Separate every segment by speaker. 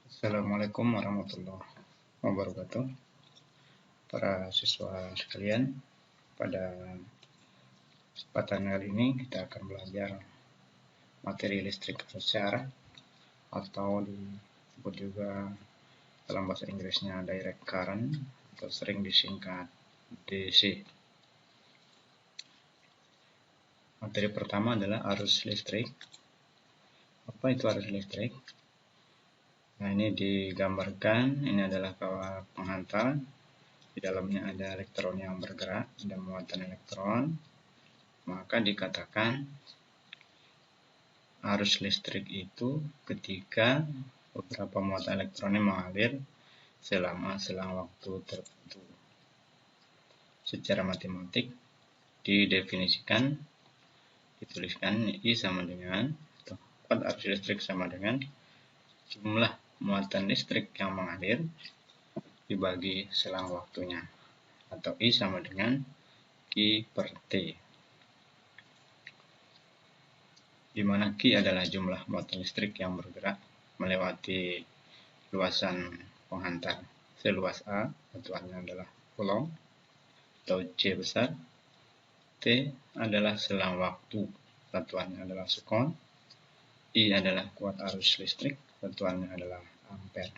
Speaker 1: Assalamualaikum warahmatullahi wabarakatuh. Para siswa sekalian, pada kesempatan kali ini kita akan belajar materi listrik arus searah atau disebut juga dalam bahasa Inggrisnya direct current atau sering disingkat DC. Materi pertama adalah arus listrik. Apa itu arus listrik? Nah, ini digambarkan, ini adalah kawat penghantar. Di dalamnya ada elektron yang bergerak, ada muatan elektron. Maka dikatakan arus listrik itu ketika beberapa muatan elektronnya mengalir selama selang waktu tertentu. Secara matematik didefinisikan, dituliskan I sama dengan, atau kuat arus listrik sama dengan jumlah muatan listrik yang mengalir dibagi selang waktunya, atau I sama dengan Q per T, di mana Q adalah jumlah muatan listrik yang bergerak melewati luasan penghantar seluas A, satuannya adalah coulomb atau C besar. T adalah selang waktu, satuannya adalah sekon. I adalah kuat arus listrik, satuannya adalah ampere.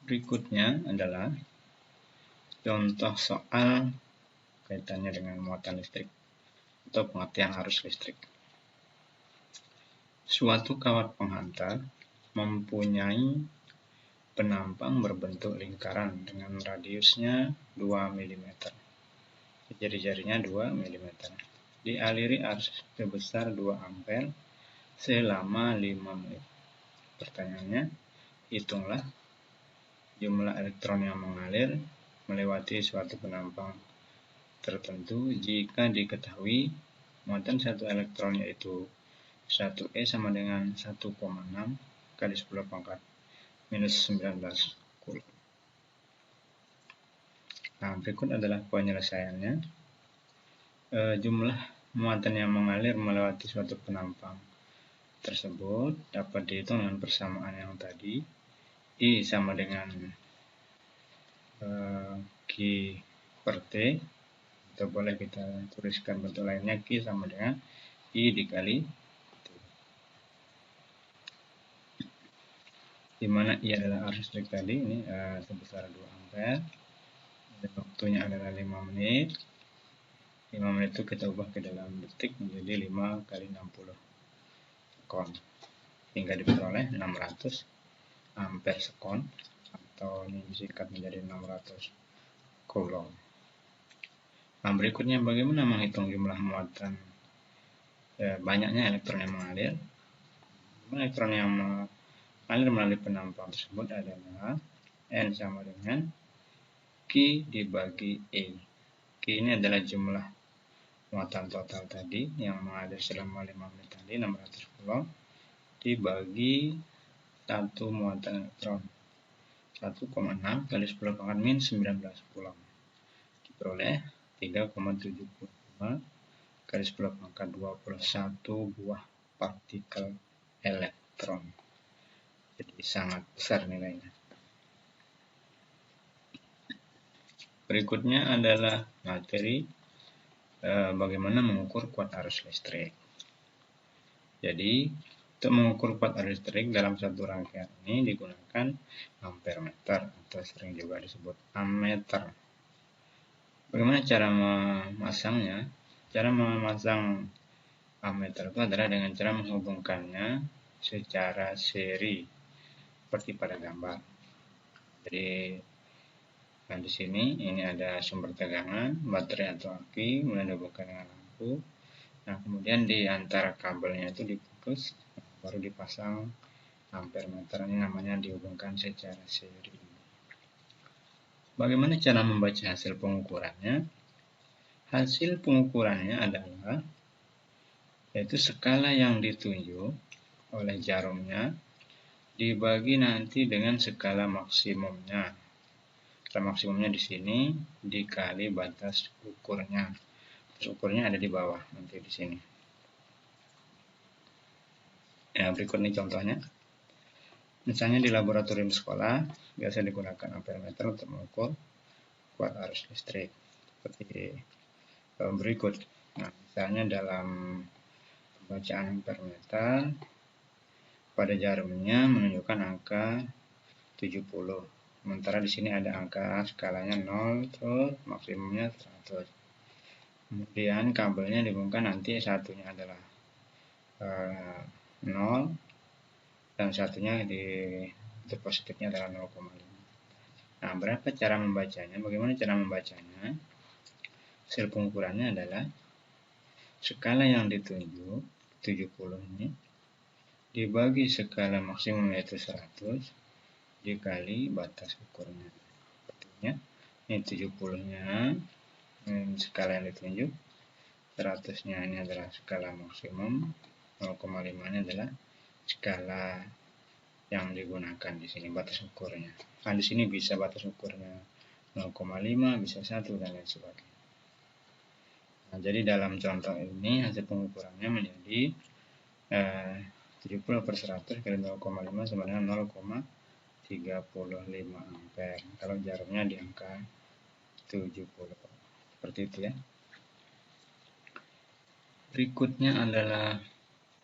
Speaker 1: Berikutnya adalah contoh soal kaitannya dengan muatan listrik atau pengertian arus listrik. Suatu kawat penghantar mempunyai penampang berbentuk lingkaran dengan radiusnya 2 mm. Jari-jarinya 2 mm. Dialiri arus sebesar 2 ampere selama 5 menit. Pertanyaannya, hitunglah jumlah elektron yang mengalir melewati suatu penampang tertentu jika diketahui muatan satu elektron yaitu 1E sama dengan 1,6 kali 10 pangkat minus 19 coulomb. Nah, berikut adalah penyelesaiannya. Jumlah muatan yang mengalir melewati suatu penampang tersebut dapat dihitung dengan persamaan yang tadi. I sama dengan Q per T, atau boleh kita tuliskan bentuk lainnya, Q sama dengan I dikali T, di mana I adalah arus listrik tadi, ini sebesar 2 ampere, dan waktunya adalah 5 menit. 5 menit itu kita ubah ke dalam detik menjadi 5 kali 60 sekon, hingga diperoleh 600 ampere sekon, atau ini disingkat menjadi 600 coulomb. Nah, berikutnya bagaimana menghitung jumlah muatan banyaknya elektron yang mengalir. Elektron yang mengalir melalui penampang tersebut adalah N sama dengan Q dibagi E. Q ini adalah jumlah muatan total tadi yang mengalir selama 5 menit tadi, 600 coulomb, dibagi satu muatan elektron 1,6 kali 10 pangkat min 19 coulomb, diperoleh 3,75 kali 10 pangkat 21 buah partikel elektron. Jadi sangat besar nilainya. Berikutnya adalah materi bagaimana mengukur kuat arus listrik. Jadi untuk mengukur kuat arus listrik dalam satu rangkaian ini digunakan ampere meter atau sering juga disebut ammeter. Bagaimana cara memasangnya? Cara memasang ammeter itu adalah dengan cara menghubungkannya secara seri seperti pada gambar. Jadi di sini ini ada sumber tegangan, baterai atau aki, kemudian dihubungkan dengan lampu. Nah, kemudian di antara kabelnya itu diputus, baru dipasang ampere meter. Ini namanya dihubungkan secara seri. Bagaimana cara membaca hasil pengukurannya? Hasil pengukurannya adalah yaitu skala yang ditunjuk oleh jarumnya dibagi nanti dengan skala maksimumnya. Skala maksimumnya di sini dikali batas ukurnya. Batas ukurnya ada di bawah nanti di sini. Ya, berikut ini contohnya. Misalnya di laboratorium sekolah biasa digunakan ampermeter untuk mengukur kuat arus listrik seperti berikut. Nah, misalnya dalam pembacaan ampermeter pada jarumnya menunjukkan angka 70. Sementara di sini ada angka skalanya 0 terus maksimumnya 100. Kemudian kabelnya dihubungkan, nanti satunya adalah 0 dan satunya di positifnya adalah 0,5. Nah, berapa cara membacanya? Bagaimana cara membacanya? Hasil pengukurannya adalah skala yang ditunjuk 70 ini dibagi skala maksimum yaitu 100 dikali batas ukurnya. Artinya ini 70-nya skala yang ditunjuk, 100-nya ini adalah skala maksimum, 0,5-nya adalah skala yang digunakan di sini batas ukurnya. Nah, di sini bisa batas ukurnya 0,5, bisa 1 dan lain sebagainya. Nah, jadi dalam contoh ini hasil pengukurannya menjadi 70 per 100 kali 0,5 sama dengan 0,35 ampere. Kalau jarumnya di angka 70. Seperti itu ya. Berikutnya adalah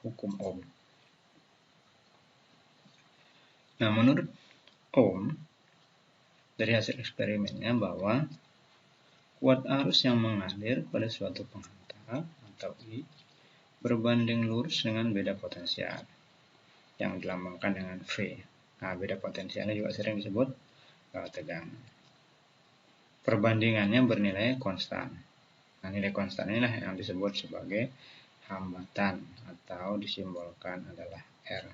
Speaker 1: hukum Ohm. Nah, menurut Ohm dari hasil eksperimennya bahwa kuat arus yang mengalir pada suatu penghantar atau I berbanding lurus dengan beda potensial yang dilambangkan dengan V. Nah, beda potensialnya juga sering disebut tegangan. Perbandingannya bernilai konstan. Nah, nilai konstan inilah yang disebut sebagai hambatan atau disimbolkan adalah R.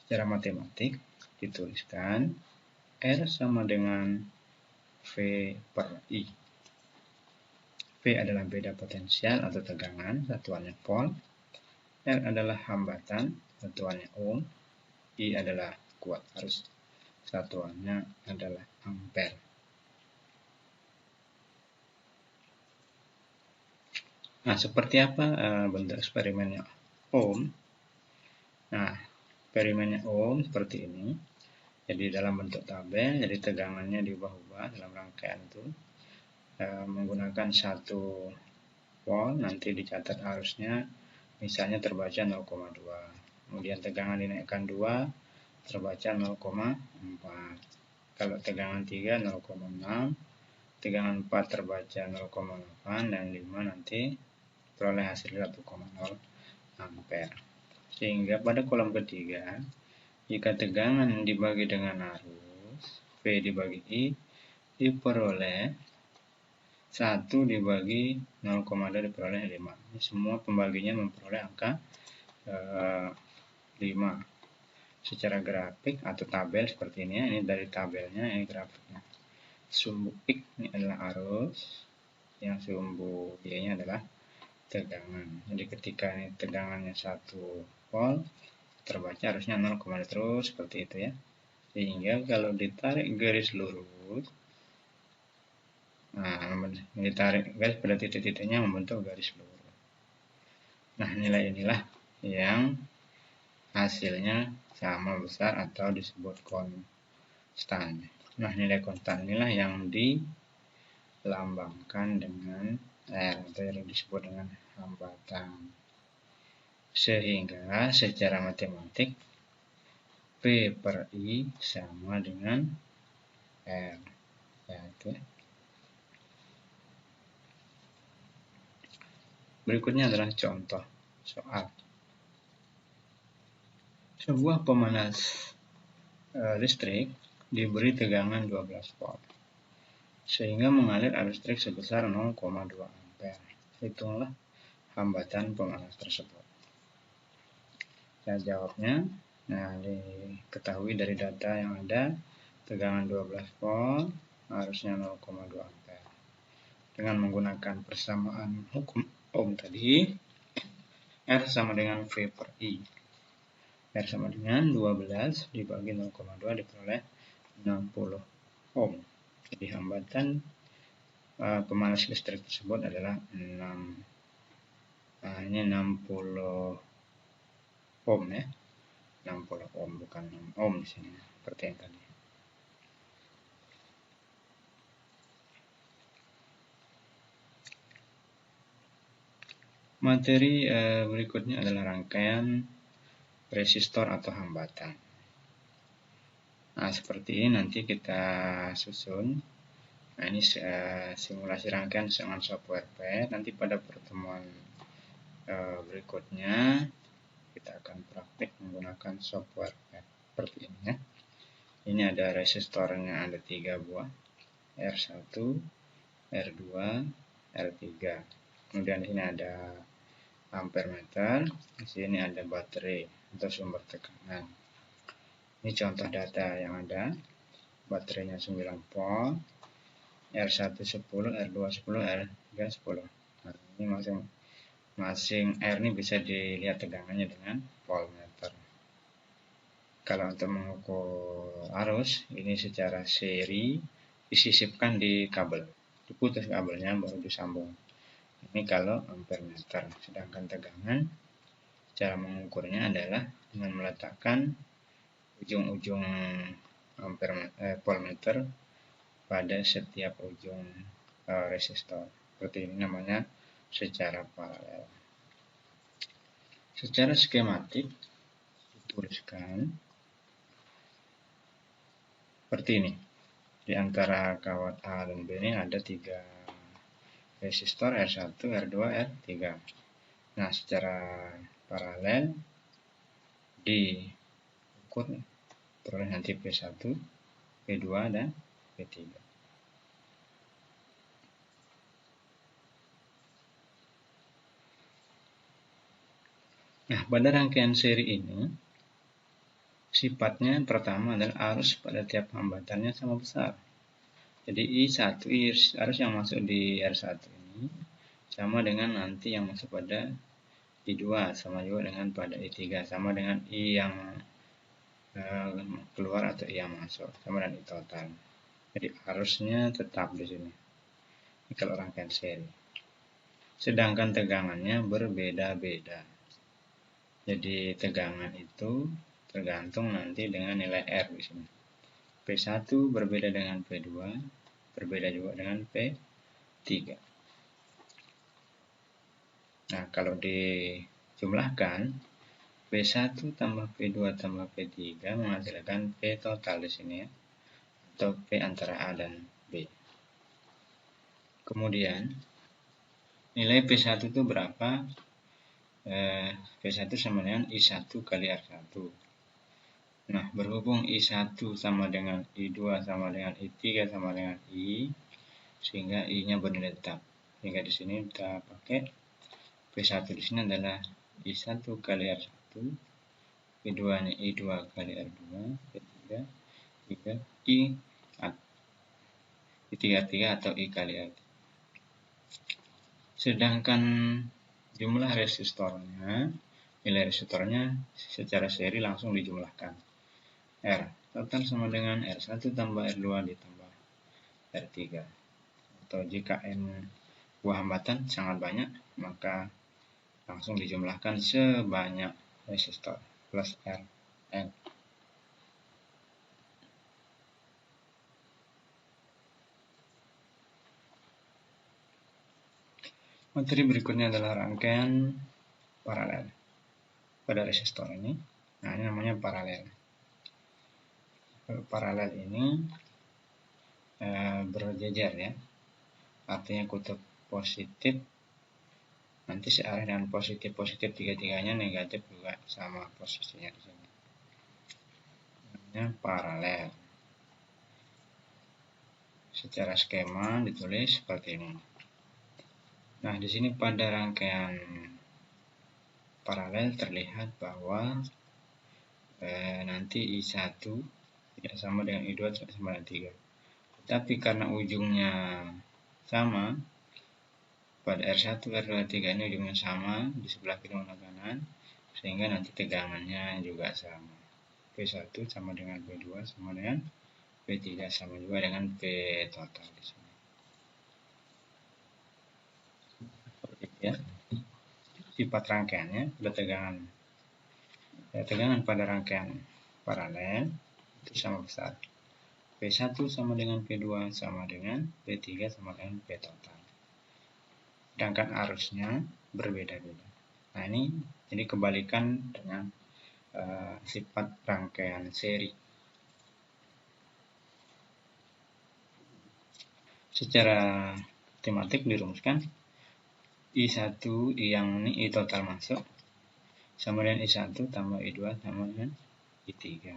Speaker 1: Secara matematik dituliskan R sama dengan V per I. V adalah beda potensial atau tegangan, satuannya volt. R adalah hambatan, satuannya ohm. I adalah kuat arus, satuannya adalah ampere. Nah, seperti apa bentuk eksperimennya Ohm? Nah, eksperimennya Ohm seperti ini. Jadi dalam bentuk tabel, jadi tegangannya diubah-ubah dalam rangkaian itu. Menggunakan 1 volt, nanti dicatat arusnya, misalnya terbaca 0,2. Kemudian tegangan dinaikkan 2, terbaca 0,4. Kalau tegangan 3, 0,6. Tegangan 4 terbaca 0,8 dan 5 nanti peroleh hasil 1,0 ampere. Sehingga pada kolom ketiga, jika tegangan dibagi dengan arus, V dibagi I, diperoleh 1 dibagi 0,2 diperoleh 5. Ini semua pembaginya memperoleh angka 5. Secara grafik atau tabel seperti ini, ini dari tabelnya, ini grafiknya. Sumbu X ini adalah arus, yang sumbu Y-nya adalah tegangan. Jadi ketika ini tegangannya 1 volt, terbaca arusnya 0, terus seperti itu ya. Sehingga kalau ditarik garis lurus, nah, ditarik garis pada titik-titiknya membentuk garis lurus. Nah, nilai inilah yang hasilnya sama besar atau disebut konstan. Nah, nilai konstan inilah yang dilambangkan dengan R atau yang disebut dengan hambatan. Sehingga secara matematik P per I sama dengan R. Ya, itu. Berikutnya adalah contoh soal. Sebuah pemanas listrik diberi tegangan 12 volt sehingga mengalir arus listrik sebesar 0,2 ampere. Hitunglah hambatan pemanas tersebut. Saya jawabnya, nah, diketahui dari data yang ada, tegangan 12 volt, arusnya 0,2 ampere. Dengan menggunakan persamaan hukum Ohm tadi, R sama dengan V per I. R sama dengan 12 dibagi 0,2 diperoleh 60 ohm. Jadi hambatan pemanas listrik tersebut adalah 6. Nah, ini 60 ohm ya. 60 ohm, bukan 6 ohm di sini, seperti yang tadi. Materi berikutnya adalah rangkaian resistor atau hambatan. Nah, seperti ini nanti kita susun. Nah, ini simulasi rangkaian dengan software pad. Nanti pada pertemuan berikutnya kita akan praktik menggunakan software pad seperti ini ya. Ini ada resistornya, ada 3 buah, R1, R2, R3. Kemudian ini ada ampere meter, di sini ada baterai atau sumber tekanan. Ini contoh data yang ada. Baterainya 9 volt, R1 10, R2 10, R3 10. Nah, ini masing-masing R ini bisa dilihat tegangannya dengan voltmeter. Kalau untuk mengukur arus, ini secara seri disisipkan di kabel, diputus kabelnya baru disambung. Ini kalau ampere meter. Sedangkan tegangan, cara mengukurnya adalah dengan meletakkan ujung-ujung voltmeter pada setiap ujung resistor. Seperti ini namanya secara paralel. Secara skematik dituliskan seperti ini. Di antara kawat A dan B ini ada 3 resistor, R1, R2, R3. Nah, secara paralel diukur peroleh nanti P1, P2, dan P3. Nah, pada rangkaian seri ini, sifatnya pertama adalah arus pada tiap hambatannya sama besar. Jadi I1, arus yang masuk di R1 ini sama dengan nanti yang masuk pada I2, sama juga dengan pada I3, sama dengan I yang keluar atau I yang masuk, sama dengan I total. Jadi arusnya tetap di sini. Ini kalau rangkaian seri. Sedangkan tegangannya berbeda-beda. Jadi tegangan itu tergantung nanti dengan nilai R di sini. P1 berbeda dengan P2, berbeda juga dengan P3. Nah, kalau dijumlahkan, P1 tambah P2 tambah P3 menghasilkan P total di sini ya, atau P antara A dan B. Kemudian, nilai P1 itu berapa? P1 sama dengan I1 kali R1. Nah, berhubung I1 sama dengan I2 sama dengan I3 sama dengan I, sehingga I-nya bernilai tetap. Sehingga di sini kita pakai P1 di sini adalah I1 kali R1, P2-nya I2 kali R2, P3 I3 atau I kali R3. Sedangkan jumlah resistornya, nilai resistornya secara seri langsung dijumlahkan. R total sama dengan R1 tambah R2 ditambah R3. Atau jika N buah hambatan sangat banyak, maka langsung dijumlahkan sebanyak resistor plus Rn. Materi berikutnya adalah rangkaian paralel pada resistor ini. Nah, ini namanya paralel. Paralel ini berjejer ya. Artinya kutub positif nanti searah dengan positif tiga-tiganya, negatif juga sama posisinya di sini. Namanya paralel. Secara skema ditulis seperti ini. Nah, di sini pada rangkaian paralel terlihat bahwa nanti I1 tidak sama dengan I2 tidak sama dengan 3. Tapi karena ujungnya sama, pada R1, R2, R3 ini ujungnya sama di sebelah kiri maupun kanan, sehingga nanti tegangannya juga sama. P1 sama dengan P2 sama dengan P3 sama juga dengan P total di sini. Seperti itu ya. Sifat rangkaiannya pada tegangan tegangan pada rangkaian paralel itu sama besar. P1 sama dengan P2 sama dengan P3 sama dengan P total. Sedangkan arusnya berbeda-beda. Nah, ini jadi kebalikan dengan sifat rangkaian seri. Secara tematik dirumuskan I1 yang ini I total masuk sama dengan I1 tambah I2 sama dengan I3.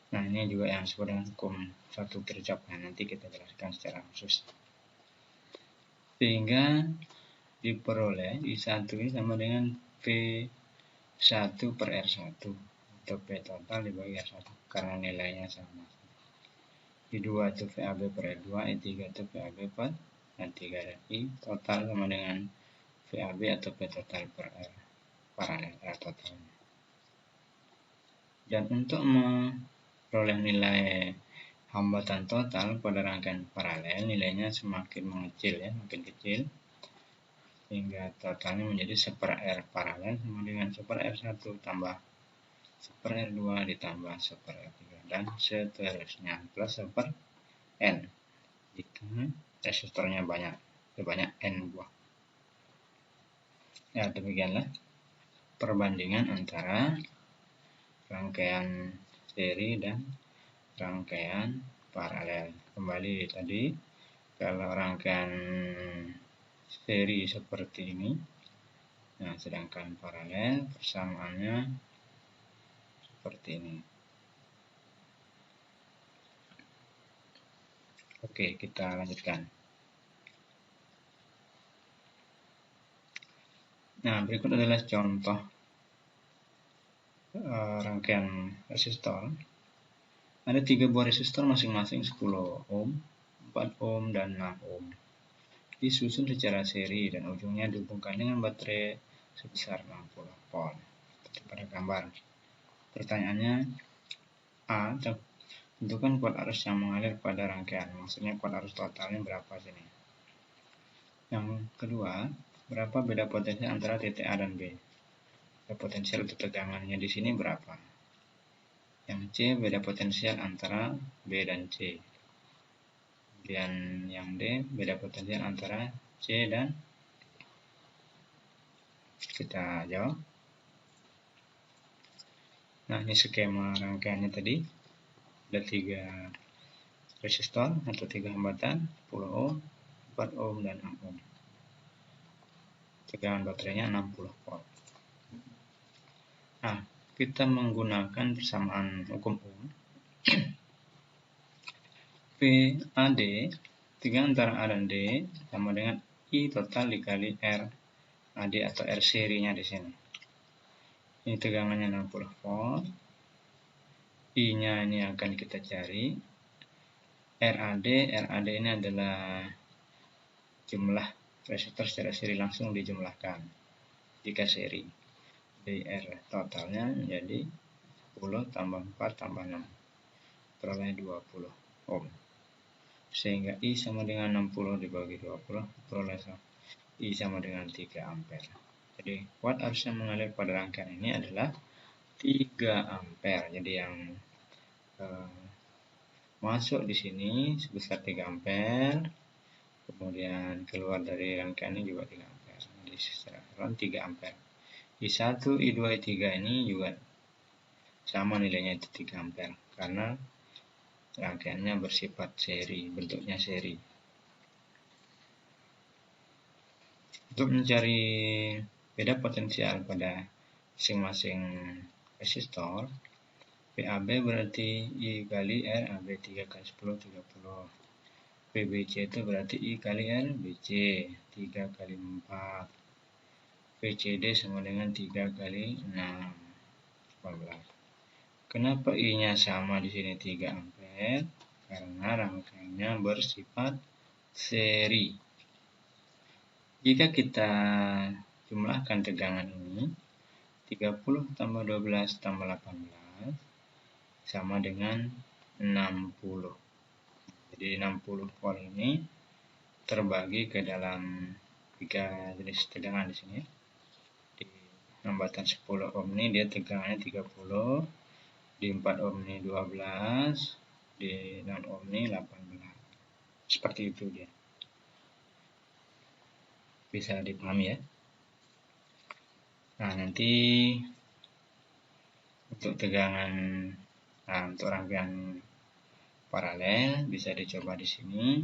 Speaker 1: Nah, ini juga yang disebut dengan hukum satu Kirchhoff. Nanti kita jelaskan secara khusus. Sehingga diperoleh I1 ini sama dengan P1 per R1 atau P total dibagi R1 karena nilainya sama. I2 itu VAB per R2, I3 itu VAB per R3, dan I total sama dengan VAB atau P total per R paralel, R total. Dan untuk memperoleh nilai hambatan total pada rangkaian paralel, nilainya semakin mengecil ya, makin kecil, sehingga totalnya menjadi 1/R paralel sama dengan 1/R1 tambah 1/R2 ditambah 1/R3 dan seterusnya plus 1/N jika resistornya banyak, sebanyak N buah. Ya, demikianlah perbandingan antara rangkaian seri dan rangkaian paralel. Kembali tadi, kalau rangkaian seri seperti ini, nah sedangkan paralel persamaannya seperti ini. Oke, kita lanjutkan. Nah, berikut adalah contoh rangkaian resistor. Ada 3 buah resistor masing-masing 10 ohm, 4 ohm, dan 6 ohm. Disusun secara seri dan ujungnya dihubungkan dengan baterai sebesar 60 volt. Pada gambar. Pertanyaannya, A. Tentukan kuat arus yang mengalir pada rangkaian. Maksudnya kuat arus totalnya berapa sini. Yang kedua, berapa beda potensial antara titik A dan B? Beda potensial untuk tegangannya di sini berapa? Yang C, beda potensial antara B dan C. Dan yang D, beda potensial antara C dan kita jawab. Nah, ini skema rangkaiannya tadi. Ada 3 resistor atau 3 hambatan, 10 ohm, 4 ohm, dan 6 ohm. Tegangan baterainya 60 volt. Nah, kita menggunakan persamaan hukum Ohm. PAD, tegangan antara A dan D sama dengan I total dikali R AD atau R serinya di sini. Ini tegangannya 60 volt. I-nya ini akan kita cari. RAD ini adalah jumlah resistor secara seri langsung dijumlahkan jika seri. DR totalnya menjadi 10 tambah 4 tambah 6. Peroleh 20 ohm. Sehingga I sama dengan 60 dibagi 20, peroleh I sama dengan 3 ampere. Jadi kuat arus yang mengalir pada rangkaian ini adalah 3 ampere. Jadi yang masuk di sini sebesar 3 ampere, kemudian keluar dari rangkaian ini juga 3 ampere. Jadi secara 3 ampere. I1, I2, I3 ini juga sama nilainya itu 3 ampere karena rangkaiannya bersifat seri, bentuknya seri. Untuk mencari beda potensial pada masing-masing resistor, PAB berarti I kali R, AB 3 kali 10, 30. PBC itu berarti I kali R, BC 3 kali 4. PCD sama dengan 3 kali 6, 14. Kenapa I-nya sama di sini 3 ampere? Karena rangkaiannya bersifat seri. Jika kita jumlahkan tegangan ini, 30 tambah 12 tambah 18 sama dengan 60. Jadi 60 volt ini terbagi ke dalam 3 jenis tegangan di sini. hambatan 10 ohm ini dia tegangannya 30, di 4 ohm ini 12, di 6 ohm ini 18. Seperti itu dia. Bisa dipahami ya. Nah, nanti untuk tegangan, untuk rangkaian paralel bisa dicoba di sini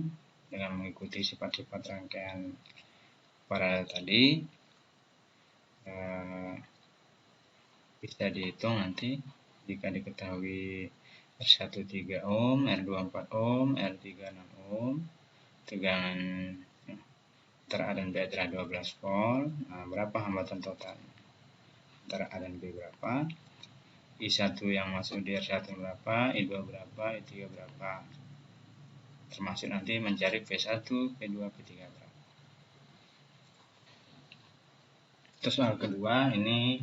Speaker 1: dengan mengikuti sifat-sifat rangkaian paralel tadi. Bisa dihitung nanti jika diketahui R1 3 ohm, R2 4 ohm, R3 6 ohm, tegangan antara A dan B adalah 12 volt. Nah, berapa hambatan total antara A dan B berapa, I1 yang masuk di R1 berapa, I2 berapa, I3 berapa, termasuk nanti mencari P1, P2, P3 berapa. Terus soal kedua, ini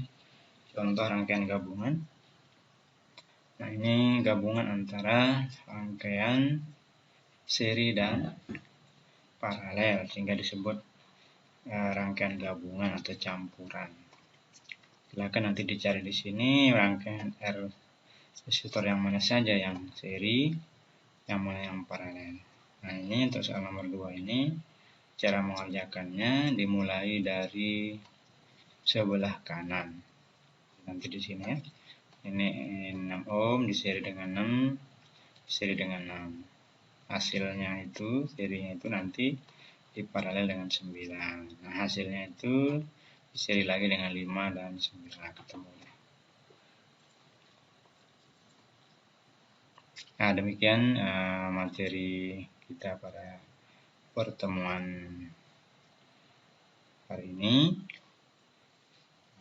Speaker 1: contoh rangkaian gabungan. Nah, ini gabungan antara rangkaian seri dan paralel, sehingga disebut rangkaian gabungan atau campuran. Silakan nanti dicari di sini rangkaian R resistor yang mana saja yang seri, yang mana yang paralel. Nah, ini untuk soal nomor 2 ini cara mengerjakannya dimulai dari sebelah kanan. Nanti di sini ya. Ini 6 ohm diseri dengan 6, diseri dengan 6. Hasilnya itu, serinya itu nanti diparalel dengan 9. Nah, hasilnya itu diseri lagi dengan 5 dan 9 ketemu. Nah, demikian materi kita pada pertemuan hari ini.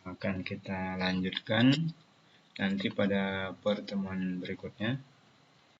Speaker 1: Akan kita lanjutkan nanti pada pertemuan berikutnya.